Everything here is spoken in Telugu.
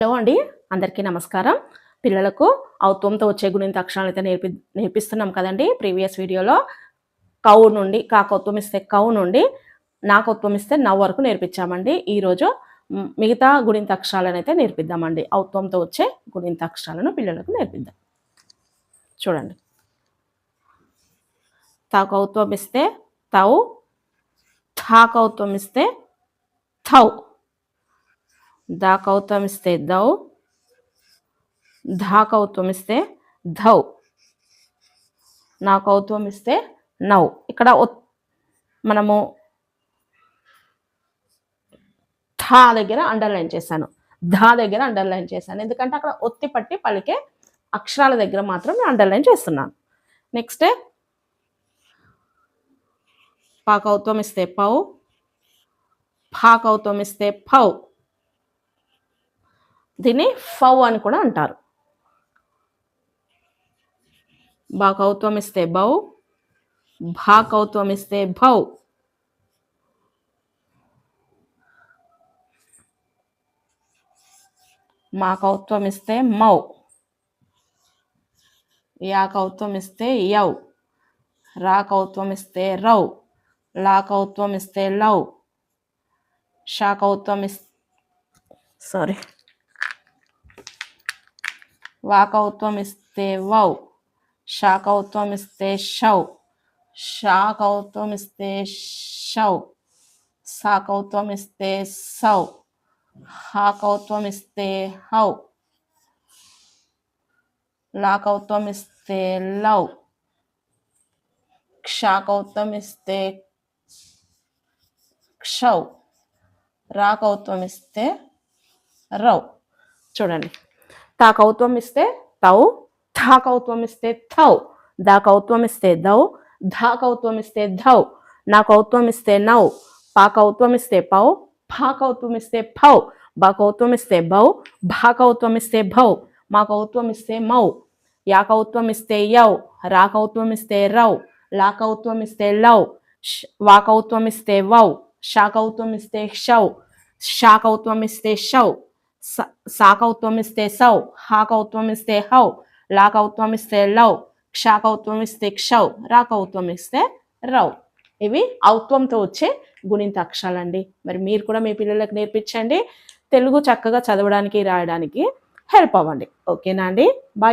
హలో అండి, అందరికీ నమస్కారం. పిల్లలకు ఔత్వంతో వచ్చే గుణింత అక్షరాలు అయితే నేర్పిస్తున్నాం కదండి. ప్రీవియస్ వీడియోలో కౌ నుండి కాకౌత్వం ఇస్తే కౌ నుండి నాకౌత్వం ఇస్తే నవ్వు వరకు నేర్పించామండి. ఈరోజు మిగతా గుణింత అక్షరాలను అయితే నేర్పిద్దామండి. ఔత్వంతో వచ్చే గుణింత అక్షరాలను పిల్లలకు నేర్పిద్దాం. చూడండి, తాకౌత్వం ఇస్తే తౌ, థాకౌత్వం ఇస్తే థౌ, దాకౌత్వం ఇస్తే దౌ, ధాకౌత్వం ఇస్తే ధౌ, నాకౌత్వం ఇస్తే నౌ. ఇక్కడ మనము ధా దగ్గర అండర్లైన్ చేశాను, ధా దగ్గర అండర్లైన్ చేశాను, ఎందుకంటే అక్కడ ఒత్తి పట్టి పలికే అక్షరాల దగ్గర మాత్రం నేను అండర్లైన్ చేస్తున్నాను. నెక్స్ట్ పాకౌత్వం ఇస్తే పౌ, ఫాకౌత్వం ఇస్తే ఫౌ. దీన్ని ఫౌ అని కూడా అంటారు. బాకౌత్వం ఇస్తే బౌ, భాకౌత్వం ఇస్తే భౌ. మాకౌత్వం ఇస్తే మౌ, యాకౌత్వం ఇస్తే యౌ, రాకౌత్వం ఇస్తే రౌ, లాకౌత్వం ఇస్తే లౌ, షాకౌత్వం వాకౌత్వం ఇస్తే వౌ, షాకౌత్వం ఇస్తే షౌ, షాకౌత్వం ఇస్తే షౌ, సాకౌత్వం ఇస్తే సౌ, హాకౌత్వం ఇస్తే హౌ, లాకౌత్వం ఇస్తే లౌ, క్షాకౌత్వం ఇస్తే క్షౌ, రాకౌత్వం ఇస్తే రౌ. చూడండి, తాకౌత్వం ఇస్తే తౌ, థాకౌత్వం ఇస్తే థౌ, దాకౌత్వం ఇస్తే దౌ, ధాకౌత్వం ఇస్తే ధౌ, నాకౌత్వం ఇస్తే నౌ, పాకౌత్వం ఇస్తే పౌ, ఫాకౌత్వం ఇస్తే ఫౌ, బాకౌత్వం ఇస్తే బౌ, భాకౌత్వం ఇస్తే భౌ, మాకౌత్వం ఇస్తే మౌ, యాకౌత్వం ఇస్తే యౌ, రాకౌత్వం ఇస్తే రౌ, లాకౌత్వం ఇస్తే లౌ, వాకౌత్వం ఇస్తే వౌ, షాకౌత్వం ఇస్తే షౌ, షాకౌత్వం ఇస్తే షౌ, సాకౌత్వం ఇస్తే సౌ, హాకౌత్వం ఇస్తే హౌ, లాకౌత్వం ఇస్తే లౌ, క్షాకౌత్వం ఇస్తే క్షౌ, రాకౌత్వం ఇస్తే రౌ. ఇవి ఔత్వంతో వచ్చే గుణింత అక్షరాలండి. మరి మీరు కూడా మీ పిల్లలకు నేర్పించండి. తెలుగు చక్కగా చదవడానికి రాయడానికి హెల్ప్ అవ్వండి. ఓకేనా అండి? బాయ్.